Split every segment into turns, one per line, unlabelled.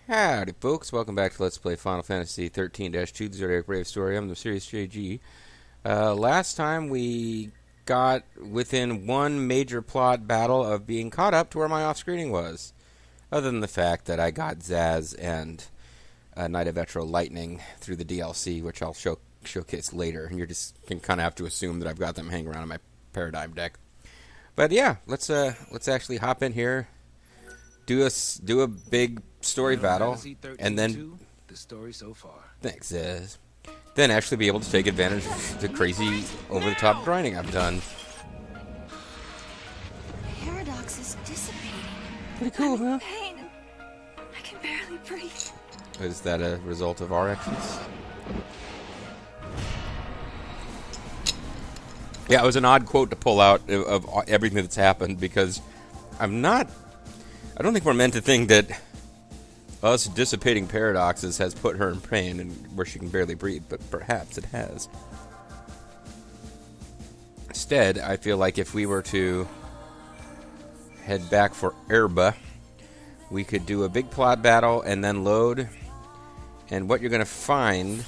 Howdy folks, welcome back to Let's Play Final Fantasy XIII-2, the Zodiac Brave story. I'm the Serious JG. Last time we got within one major plot battle of being caught up to where my off-screening was. Other than the fact that I got Zaz and Knight of Etro Lightning through the DLC, which I'll showcase later, and you just can kind of have to assume that I've got them hanging around in my Paradigm deck. But yeah, let's actually hop in here, do a big story battle, and then
the story so far.
Thanks, then actually be able to take advantage of the crazy over-the-top grinding I've done.
Paradox is dissipating.
Pretty cool,
I'm in
huh?
pain. I can barely breathe.
Is that a result of our actions? Yeah, it was an odd quote to pull out of everything that's happened, because I don't think we're meant to think that us dissipating paradoxes has put her in pain and where she can barely breathe, but perhaps it has. Instead, I feel like if we were to head back for Erba, we could do a big plot battle and then load, and what you're going to find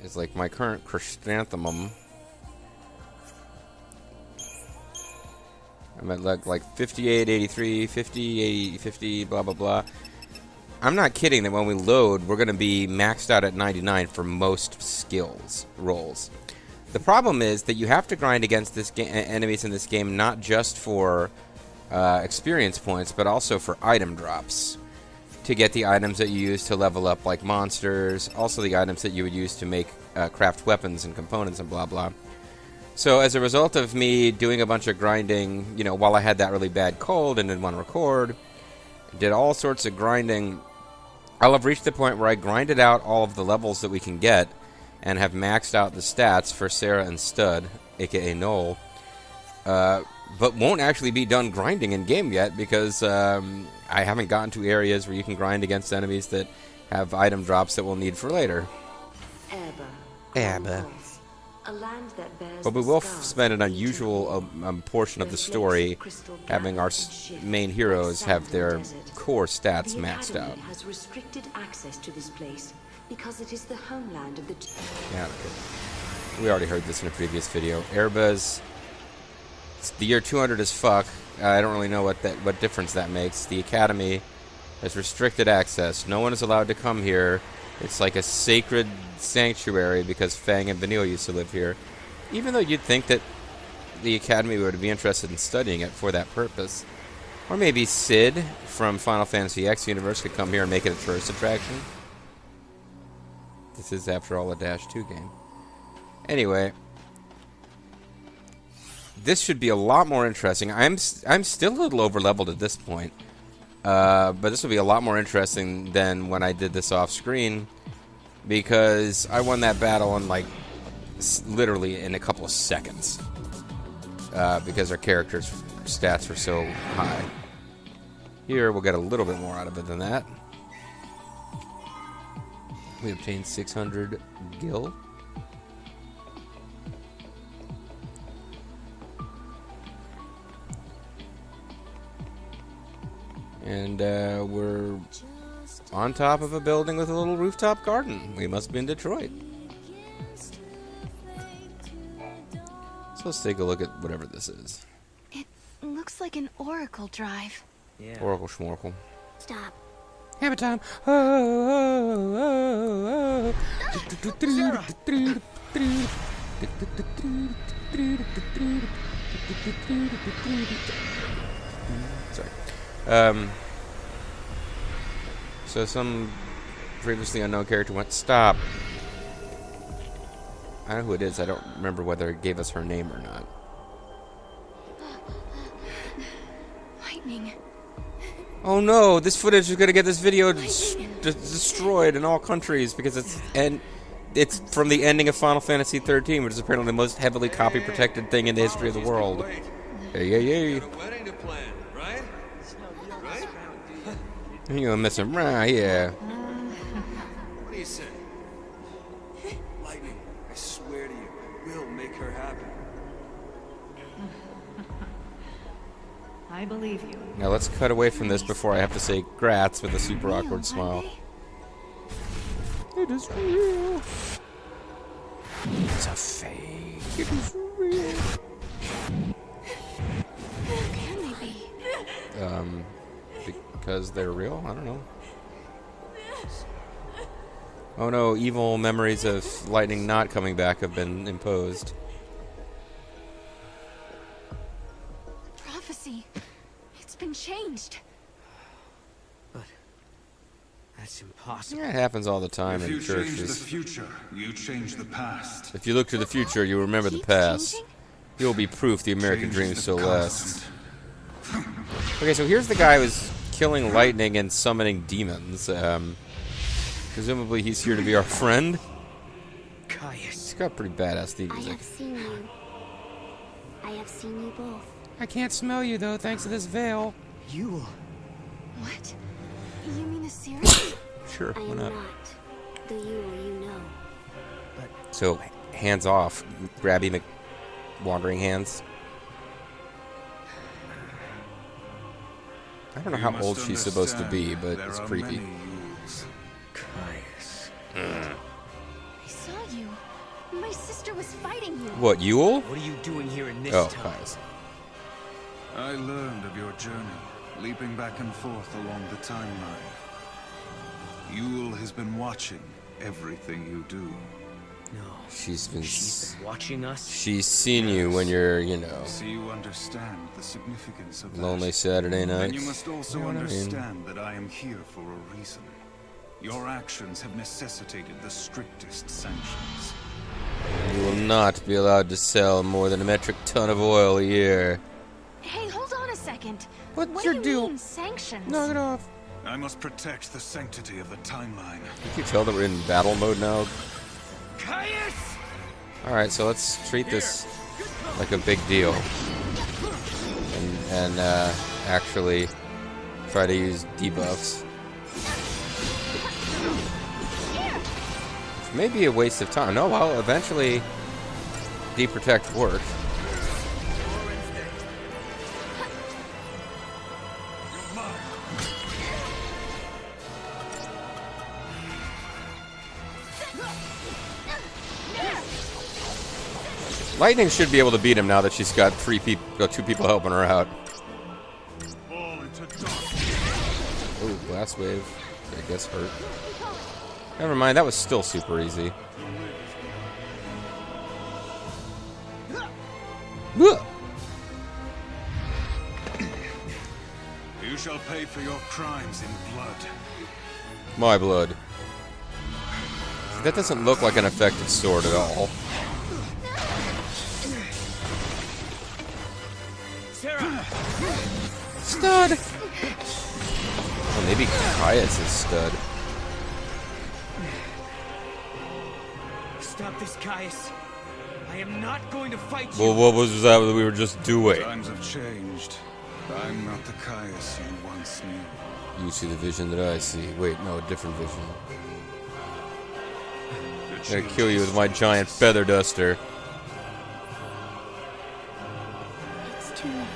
is like my current chrysanthemum. I'm at like 58, 83, 50, 80, 50, blah, blah, blah. I'm not kidding that when we load, we're going to be maxed out at 99 for most skills rolls. The problem is that you have to grind against this enemies in this game not just for experience points, but also for item drops to get the items that you use to level up like monsters, also the items that you would use to make craft weapons and components and blah, blah. So as a result of me doing a bunch of grinding, you know, while I had that really bad cold and didn't want to record, did all sorts of grinding, I'll have reached the point where I grinded out all of the levels that we can get and have maxed out the stats for Serah and Stud, aka Noel, but won't actually be done grinding in game yet because I haven't gotten to areas where you can grind against enemies that have item drops that we'll need for later. Erba. But we will spend an unusual portion of the story having our main heroes have their core stats maxed out.
Has restricted access to this place because it is the homeland of the...
Yeah, okay. We already heard this in a previous video. Erba's... The year 200 as fuck. I don't really know what difference that makes. The Academy has restricted access. No one is allowed to come here. It's like a sacred sanctuary because Fang and Vanille used to live here. Even though you'd think that the Academy would be interested in studying it for that purpose. Or maybe Sid from Final Fantasy X universe could come here and make it a tourist attraction. This is, after all, a -2 game. Anyway, this should be a lot more interesting. I'm still a little over-leveled at this point. But this will be a lot more interesting than when I did this off-screen, because I won that battle in, like, literally in a couple of seconds, because our characters' stats were so high. Here, we'll get a little bit more out of it than that. We obtained 600 gil. And we're on top of a building with a little rooftop garden. We must be in Detroit. So let's take a look at whatever this is.
It looks like an oracle drive.
Yeah.
Oracle Schmorkel.
Stop.
Have a time. Sorry. So some previously unknown character went, stop. I know who it is. I don't remember whether it gave us her name or not.
Lightning.
Oh no, this footage is going to get this video destroyed in all countries because it's from the ending of Final Fantasy XIII, which is apparently the most heavily copy-protected thing in the history of the world. Hey. You're missing, right? Yeah.
What do you say? Lightning, I swear to you, I will make her happy.
I believe you.
Now let's cut away from this before I have to say grats with a super
Real,
awkward
aren't
smile.
they?
It is real. It's a fake. It is real.
Who can they be?
Because they're real? I don't know. Oh no, evil memories of lightning not coming back have been imposed.
Prophecy. It's been changed.
But that's impossible.
Yeah, it happens all the time
If
in
you change the
churches.
future, you change the past.
If you look to the future, you remember the
Keeps
past.
changing?
You'll be proof the American
Change
dream
is
still
the
lasts.
constant.
Okay, so here's the guy who's killing lightning and summoning demons. Presumably he's here to be our friend.
Caius.
He's got pretty badass theme
I
music.
have seen you. I have seen you both.
I can't smell you though, thanks to this veil.
Yeul.
What? You mean a series?
Sure,
I
why
am
not?
not the Yeul you know.
So, hands off, grabby wandering hands. I don't know
You
how
must
old she's supposed to be,
understand,
but it's
there are
creepy.
many Yules.
Caius.
I saw you. My sister was fighting you.
What, Yeul?
What are you doing here in this
Oh,
time?
Caius.
I learned of your journey, leaping back and forth along the timeline. Yeul has been watching everything you do.
No.
She's been
watching us?
she's seen you when you're, you know,
So you understand the significance of that.
lonely Saturday
And
nights.
you must also
You know what I mean?
understand that I am here for a reason. Your actions have necessitated the strictest sanctions.
You will not be allowed to sell more than a metric ton of oil a year.
Hey, hold on a second.
What's
what
your
do you
deal?
mean, sanctions?
Knock it off.
I must protect the sanctity of the timeline.
You can tell that we're in battle mode now.
Caius!
Alright, so let's treat this like a big deal. And actually try to use debuffs. Which may be a waste of time. No, well, eventually deprotect work. Lightning should be able to beat him now that she's got two people helping her out.
Fall into dark.
Oh, blast wave. I guess hurt. Never mind, that was still super easy. Ugh.
You shall pay for your crimes in blood.
My blood. That doesn't look like an effective sword at all.
Serah!
Stud! Oh, maybe Caius is stud.
Stop this, Caius. I am not going to fight you.
Well, what was that we were just doing?
Times have changed. I'm not the Caius you once knew.
You see the vision that I see. Wait, no, a different vision. I'm gonna kill you with my giant feather duster.
It's too late.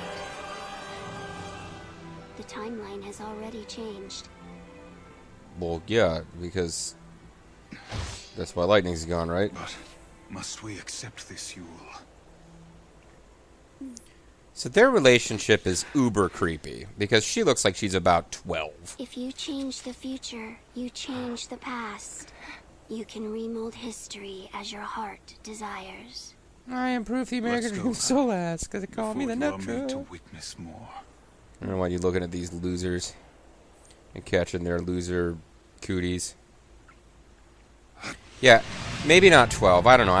The timeline has already changed.
Well, yeah, because that's why lightning's gone, right?
But must we accept this, Yeul?
So their relationship is uber creepy because she looks like she's about 12.
If you change the future, you change the past. You can remold history as your heart desires.
I improve the
American
American
go,
dream
dream
so last because they call me the
Before you are made
nut
to
troll.
witness more.
I don't know why you're looking at these losers and catching their loser cooties. Yeah, maybe not 12. I don't know.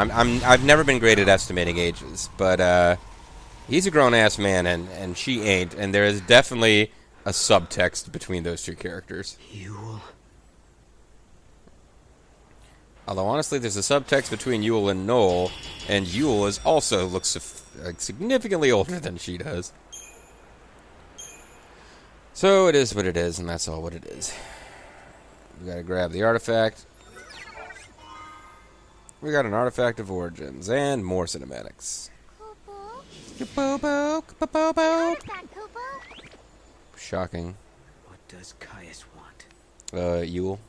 I've never been great at estimating ages, but he's a grown-ass man and she ain't, and there is definitely a subtext between those two characters.
Yeul.
Although honestly, there's a subtext between Yeul and Noel, and Yeul is also looks like significantly older than she does. So it is what it is, and that's all what it is. We gotta grab the artifact. We got an artifact of origins and more cinematics.
Popo?
Bobo, bobo.
Artifact, Popo?
Shocking.
What does Caius want?
Yeul,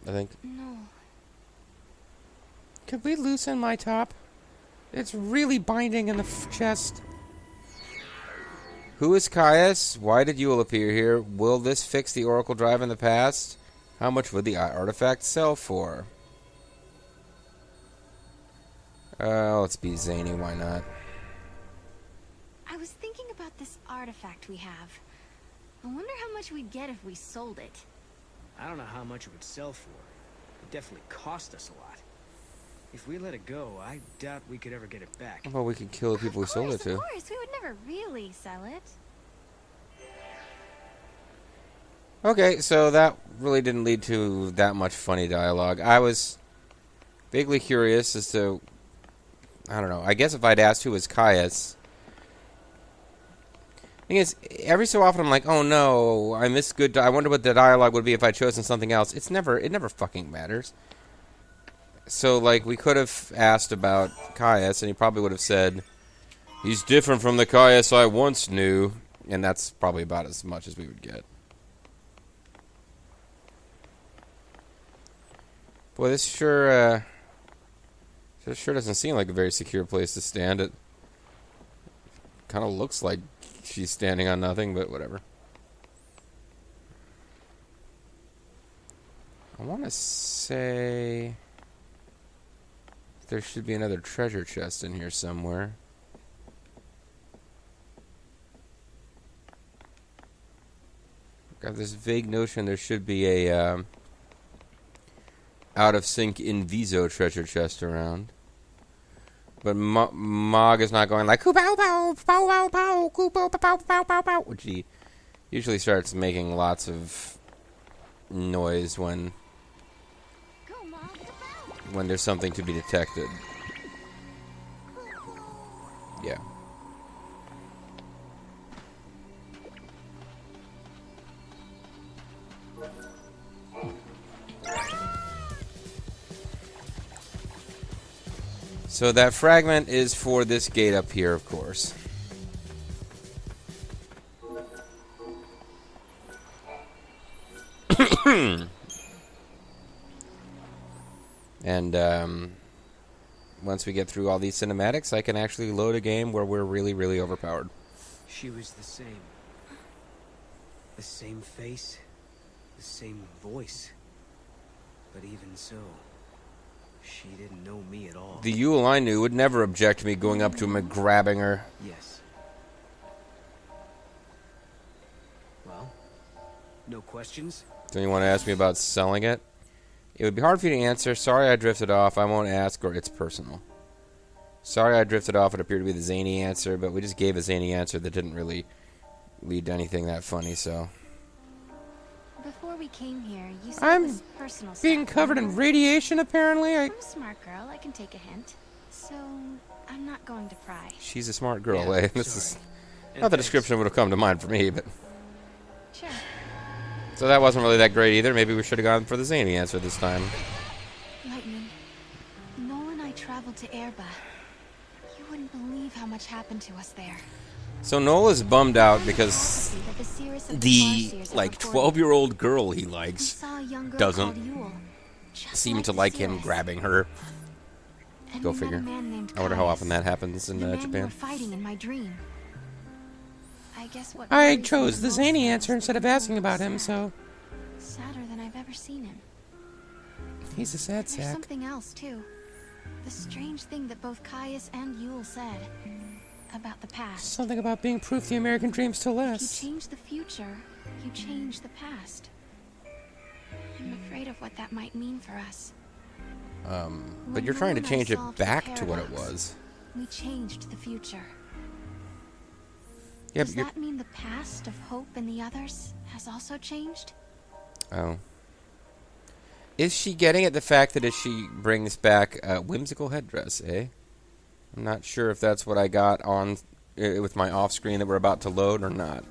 I think.
No.
Could we loosen my top? It's really binding in the chest. Who is Caius? Why did Yeul appear here? Will this fix the Oracle drive in the past? How much would the artifact sell for? Let's be zany, why not?
I was thinking about this artifact we have. I wonder how much we'd get if we sold it.
I don't know how much it would sell for. It definitely cost us a lot. If we let it go, I doubt we could ever get it back.
Well, we could kill the people we sold it to.
Of course, we would never really sell it.
Okay, so that really didn't lead to that much funny dialogue. I was vaguely curious as to... I don't know. I guess if I'd asked who was Caius... Thing is, every so often I'm like, oh no, I missed good... I wonder what the dialogue would be if I'd chosen something else. It never fucking matters. So, like, we could have asked about Caius, and he probably would have said, he's different from the Caius I once knew. And that's probably about as much as we would get. Boy, this sure doesn't seem like a very secure place to stand. It kind of looks like she's standing on nothing, but whatever. I want to say there should be another treasure chest in here somewhere. Got this vague notion there should be a out of sync Inviso treasure chest around. But Mog is not going like pow pow pow pow pow pow pow pow pow pow, which he usually starts making lots of noise when there's something to be detected. Yeah. So that fragment is for this gate up here, of course. And once we get through all these cinematics, I can actually load a game where we're really, really overpowered.
She was the same. The same face, the same voice. But even so, she didn't know me at all.
The Yeul I knew would never object to me going up to him and grabbing her.
Yes. Well, no questions?
Don't you want to ask me about selling it? It would be hard for you to answer. Sorry I drifted off. I won't ask, or it's personal. Sorry I drifted off. It appeared to be the zany answer, but we just gave a zany answer that didn't really lead to anything that funny, so...
Before we came here, you said
I'm
it was personal
being
stuff.
covered in radiation, apparently.
I'm a smart girl. I can take a hint. So, I'm not going to pry.
She's a smart girl,
Yeah,
eh? This is
sorry.
not the
thanks.
description would have come to mind for me, but...
Sure.
So that wasn't really that great either. Maybe we should have gone for the zany answer this time.
Lightning. Noel and I traveled to Erba. You wouldn't believe how much happened to us there.
So Noel is bummed out because
Prophecy that the seeress of
the,
Farseers had
like,
reported.
12-year-old girl he
We
likes
saw a young girl
doesn't
called Yeul, just
seem to
the
like him
seeress.
grabbing her.
And
Go
we met a
figure.
man named
I wonder how
Caius.
often that happens in
The man you
Japan.
were fighting in my dream. I guess what
I
worries
chose
me
the
most
zany
is
answer
that
instead of
Yeul
asking
was
about him,
sad.
so...
Sadder than I've ever seen him.
He's a sad
There's
sack.
something else, too. The strange thing that both Caius and Yeul said about the past.
Something about being proof the American dream still
If you
lasts.
change the future, you change the past. I'm afraid of what that might mean for us.
But
When
you're trying to
Noel and I
change it
solved the
back to what it
paradox,
was.
We changed the future.
Yeah,
Does
but you're...
that mean the past of Hope and the others has also changed?
Oh. Is she getting at the fact that as she brings back a whimsical headdress, eh? I'm not sure if that's what I got on with my off-screen that we're about to load or not.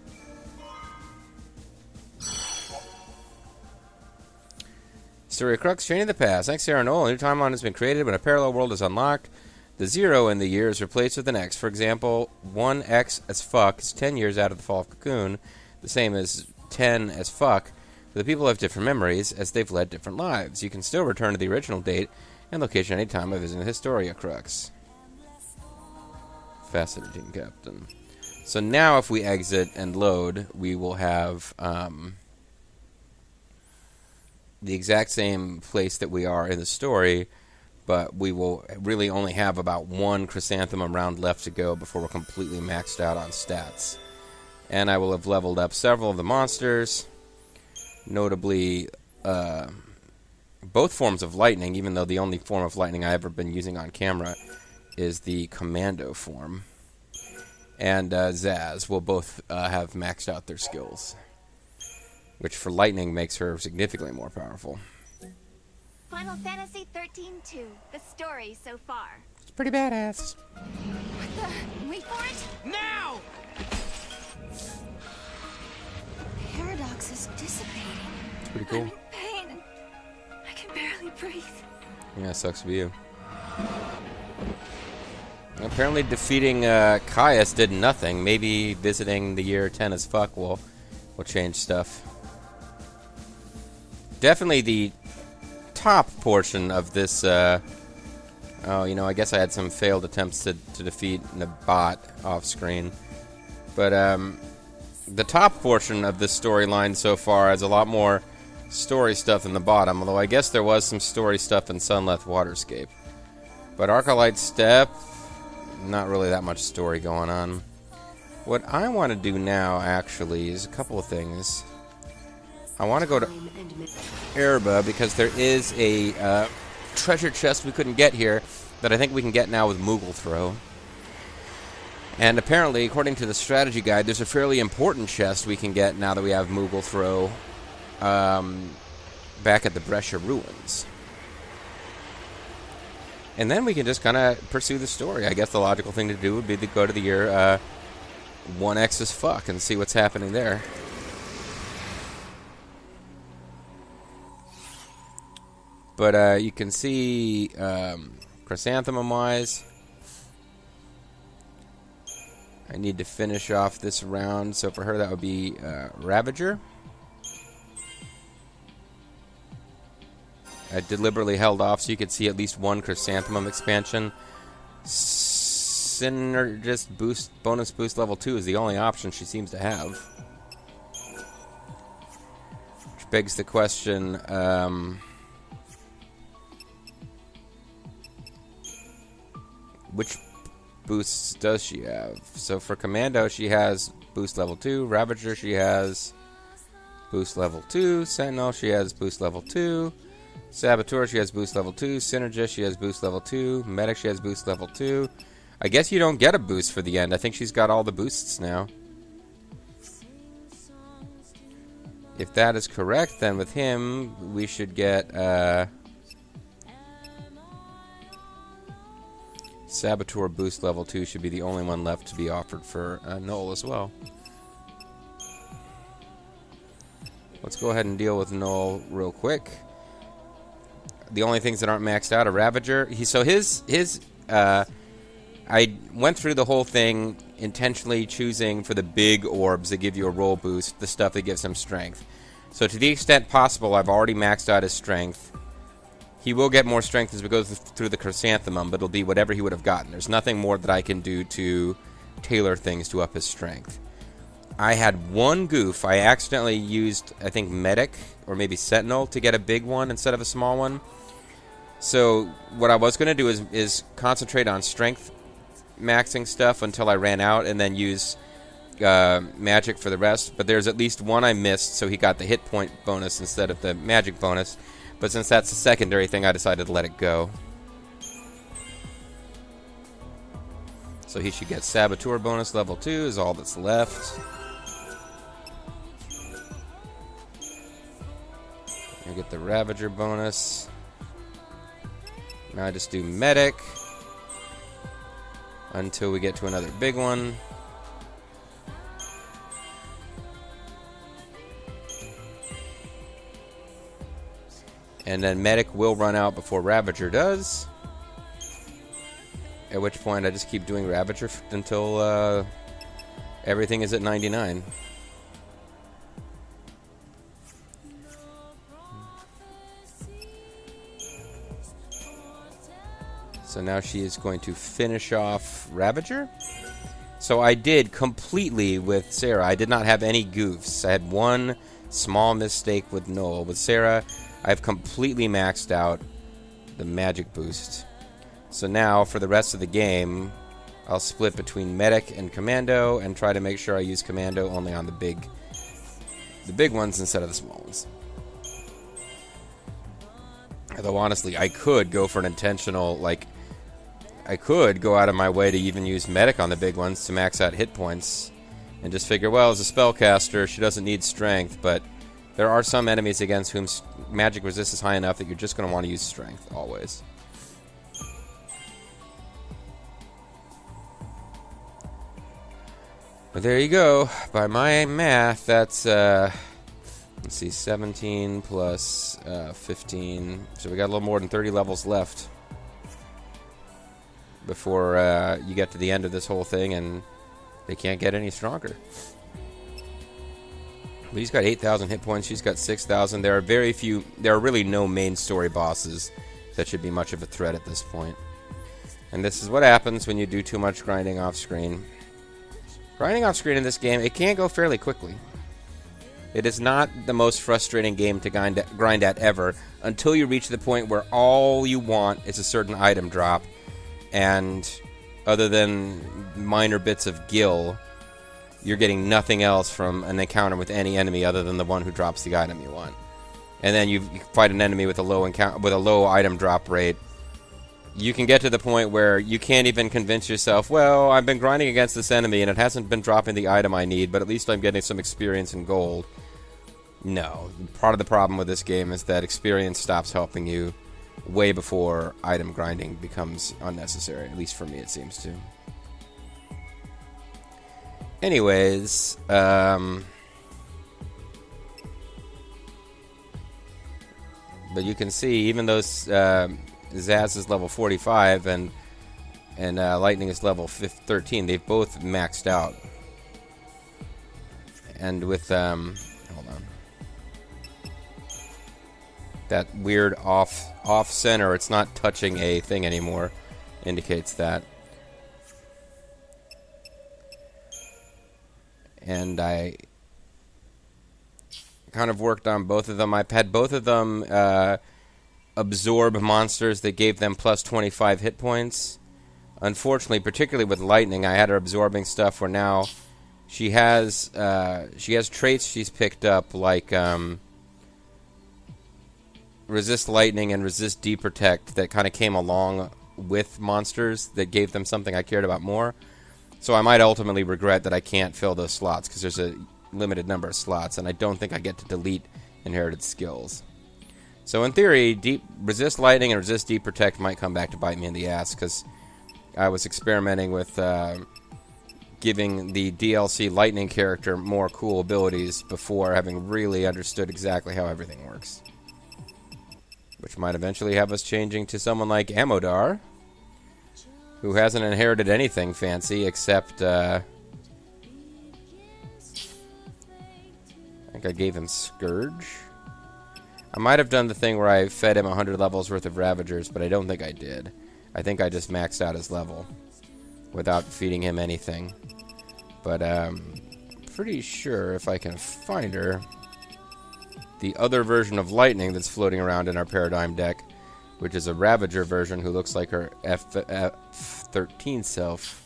Story of Crux, Chaining the Past. Thanks, Serah and Noel. A new timeline has been created when a parallel world is unlocked. The 0 in the year is replaced with an X. For example, 1X as fuck is 10 years out of the fall of Cocoon. the same as 10 as fuck, but the people have different memories as they've led different lives. You can still return to the original date and location any time by visiting the Historia Crux. Fascinating, Captain. So now if we exit and load, we will have the exact same place that we are in the story, but we will really only have about one chrysanthemum round left to go before we're completely maxed out on stats. And I will have leveled up several of the monsters, notably both forms of lightning, even though the only form of lightning I've ever been using on camera is the commando form. And Zaz will both have maxed out their skills, which for lightning makes her significantly more powerful.
Final Fantasy XIII-2, the story so far.
It's pretty badass.
What the? Wait for it!
Now!
The paradox is dissipating.
It's pretty cool.
I'm in pain and I can barely breathe.
Yeah, sucks for you. Apparently defeating Caius did nothing. Maybe visiting the year 10 as fuck will change stuff. Definitely the top portion of this, oh, you know, I guess I had some failed attempts to defeat the bot off screen. But the top portion of this storyline so far has a lot more story stuff than the bottom, although I guess there was some story stuff in Sunleth Waterscape. But Arcalite Step, not really that much story going on. What I want to do now, actually, is a couple of things. I want to go to Erba because there is a treasure chest we couldn't get here that I think we can get now with Moogle Throw. And apparently, according to the strategy guide, there's a fairly important chest we can get now that we have Moogle Throw back at the Brescia Ruins. And then we can just kind of pursue the story. I guess the logical thing to do would be to go to the year 1X as fuck and see what's happening there. But you can see chrysanthemum-wise, I need to finish off this round. So for her, that would be Ravager. I deliberately held off so you could see at least one chrysanthemum expansion. Synergist boost, bonus boost level 2 is the only option she seems to have. Which begs the question, which boosts does she have? So for Commando, she has boost level 2. Ravager, she has boost level 2. Sentinel, she has boost level 2. Saboteur, she has boost level 2. Synergist, she has boost level 2. Medic, she has boost level 2. I guess you don't get a boost for the end. I think she's got all the boosts now. If that is correct, then with him, we should get Saboteur boost level 2 should be the only one left to be offered for Noel as well. Let's go ahead and deal with Noel real quick. The only things that aren't maxed out are Ravager. I went through the whole thing intentionally choosing for the big orbs that give you a roll boost, the stuff that gives him strength. So to the extent possible, I've already maxed out his strength. He will get more strength as we go through the chrysanthemum, but it'll be whatever he would have gotten. There's nothing more that I can do to tailor things to up his strength. I had one goof. I accidentally used, I think, Medic or maybe Sentinel to get a big one instead of a small one. So what I was going to do is concentrate on strength maxing stuff until I ran out and then use magic for the rest. But there's at least one I missed, so he got the hit point bonus instead of the magic bonus. But since that's a secondary thing, I decided to let it go. So he should get Saboteur bonus level 2 is all that's left. I get the Ravager bonus. Now I just do Medic until we get to another big one. And then Medic will run out before Ravager does. At which point I just keep doing Ravager until everything is at 99. So now she is going to finish off Ravager. So I did completely with Serah. I did not have any goofs. I had one small mistake with Noel. With Serah, I've completely maxed out the magic boost. So now, for the rest of the game, I'll split between Medic and Commando and try to make sure I use Commando only on the big ones instead of the small ones. Although, honestly, I could go for an intentional, like, I could go out of my way to even use Medic on the big ones to max out hit points and just figure, well, as a spellcaster, she doesn't need strength, but there are some enemies against whom magic resist is high enough that you're just going to want to use strength, always. But there you go. By my math, that's, let's see, 17 plus 15. So we got a little more than 30 levels left before you get to the end of this whole thing, and they can't get any stronger. But he's got 8,000 hit points. She's got 6,000. There are really no main story bosses that should be much of a threat at this point. And this is what happens when you do too much grinding off screen. Grinding off screen in this game, it can go fairly quickly. It is not the most frustrating game to grind at ever until you reach the point where all you want is a certain item drop, and other than minor bits of gil, you're getting nothing else from an encounter with any enemy other than the one who drops the item you want. And then you fight an enemy with a low item drop rate. You can get to the point where you can't even convince yourself, well, I've been grinding against this enemy and it hasn't been dropping the item I need, but at least I'm getting some experience and gold. No. Part of the problem with this game is that experience stops helping you way before item grinding becomes unnecessary. At least for me, it seems to. Anyways, but you can see, even though Zaz is level 45 and Lightning is level 13, they've both maxed out. And with hold on, that weird off center, it's not touching a thing anymore, indicates that. And I kind of worked on both of them. I've had both of them absorb monsters that gave them plus 25 hit points. Unfortunately, particularly with Lightning, I had her absorbing stuff where now she has traits she's picked up like resist lightning and resist deprotect that kind of came along with monsters that gave them something I cared about more. So I might ultimately regret that I can't fill those slots because there's a limited number of slots, and I don't think I get to delete inherited skills. So in theory, resist lightning and resist deprotect might come back to bite me in the ass because I was experimenting with giving the DLC lightning character more cool abilities before having really understood exactly how everything works. Which might eventually have us changing to someone like Amodar, who hasn't inherited anything fancy except, I think I gave him Scourge. I might have done the thing where I fed him 100 levels worth of Ravagers, but I don't think I did. I think I just maxed out his level without feeding him anything. But pretty sure if I can find her, the other version of Lightning that's floating around in our Paradigm deck, which is a Ravager version who looks like her F13 self.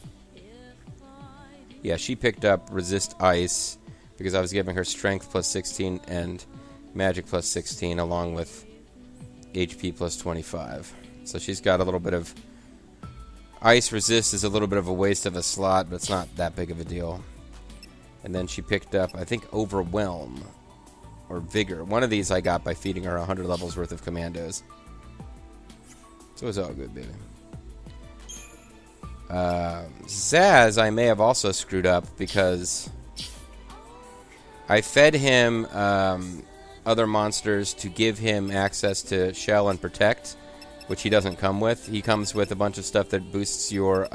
Yeah, she picked up Resist Ice because I was giving her Strength plus 16 and Magic plus 16 along with HP plus 25. So she's got a little bit of... Ice Resist is a little bit of a waste of a slot, but it's not that big of a deal. And then she picked up, I think, Overwhelm or Vigor. One of these I got by feeding her 100 levels worth of Commandos. So it's all good, baby. Zaz, I may have also screwed up because I fed him other monsters to give him access to Shell and Protect, which he doesn't come with. He comes with a bunch of stuff that boosts your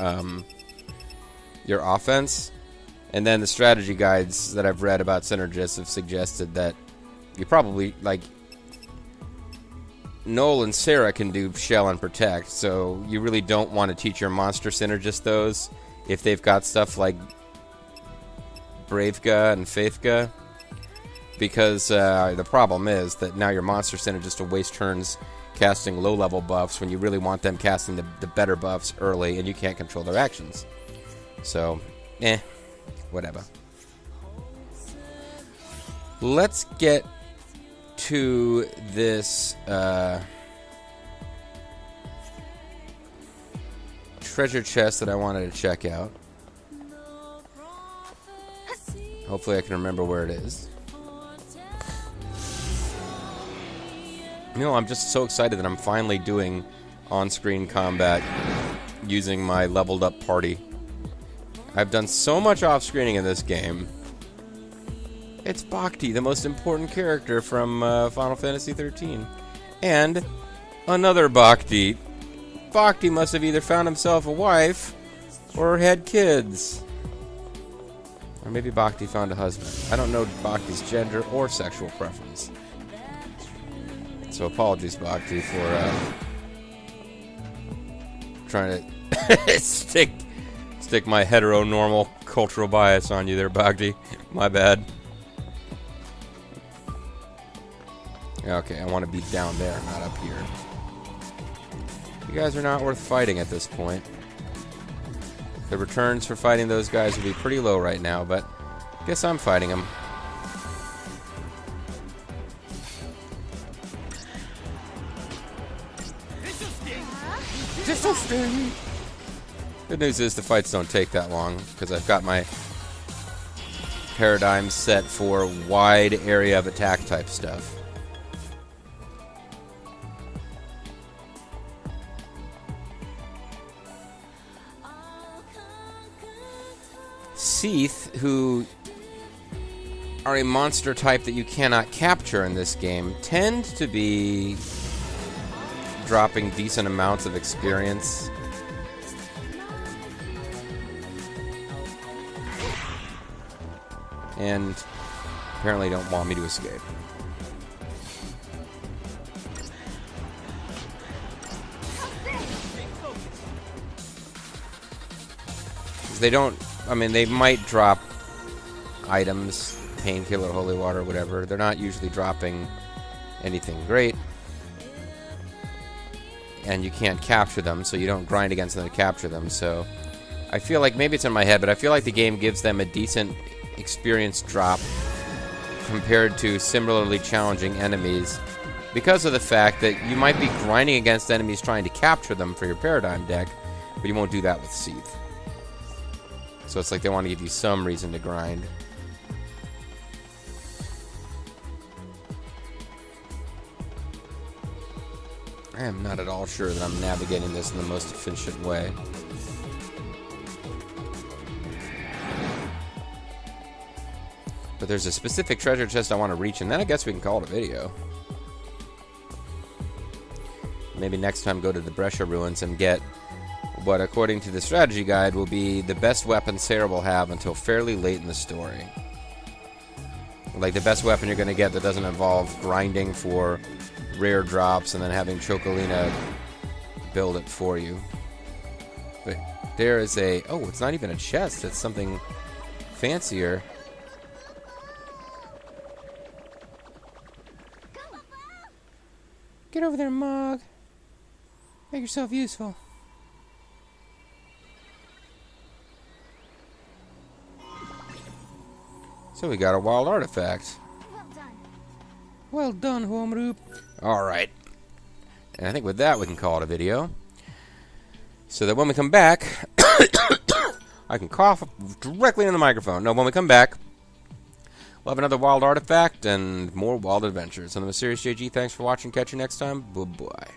offense. And then the strategy guides that I've read about Synergists have suggested that you probably, like, Noel and Serah can do Shell and Protect, so you really don't want to teach your monster synergist those if they've got stuff like Bravega and Faithga, because the problem is that now your monster synergist will waste turns casting low-level buffs when you really want them casting the better buffs early, and you can't control their actions. So, whatever. Let's get to this treasure chest that I wanted to check out. Hopefully I can remember where it is. You know, I'm just so excited that I'm finally doing on-screen combat using my leveled up party. I've done so much off-screening in this game. It's Bhakti, the most important character from Final Fantasy XIII. And another Bhakti. Bhakti must have either found himself a wife or had kids. Or maybe Bhakti found a husband. I don't know Bhakti's gender or sexual preference. So apologies, Bhakti, for trying to stick my heteronormal cultural bias on you there, Bhakti. My bad. Okay, I want to be down there, not up here. You guys are not worth fighting at this point. The returns for fighting those guys would be pretty low right now, but I guess I'm fighting them. Good news is the fights don't take that long, because I've got my paradigm set for wide area of attack type stuff. XIII, who are a monster type that you cannot capture in this game, tend to be dropping decent amounts of experience. And apparently don't want me to escape. They don't, I mean, they might drop items, painkiller, holy water, whatever. They're not usually dropping anything great. And you can't capture them, so you don't grind against them to capture them. So I feel like, maybe it's in my head, but I feel like the game gives them a decent experience drop compared to similarly challenging enemies because of the fact that you might be grinding against enemies trying to capture them for your paradigm deck, but you won't do that with XIII. So it's like they want to give you some reason to grind. I am not at all sure that I'm navigating this in the most efficient way. But there's a specific treasure chest I want to reach, and then I guess we can call it a video. Maybe next time go to the Brescia Ruins and get what, according to the strategy guide, will be the best weapon Serah will have until fairly late in the story. Like the best weapon you're going to get that doesn't involve grinding for rare drops and then having Chocolina build it for you. But there is a... oh, it's not even a chest. It's something fancier. Get over there, Mog. Make yourself useful. So we got a wild artifact.
Well done.
Well done, Homeroop. Alright. And I think with that we can call it a video. So that when we come back, I can cough directly in the microphone. No, when we come back, we'll have another wild artifact and more wild adventures. I'm the Mysterious JG. Thanks for watching. Catch you next time. Bye-bye.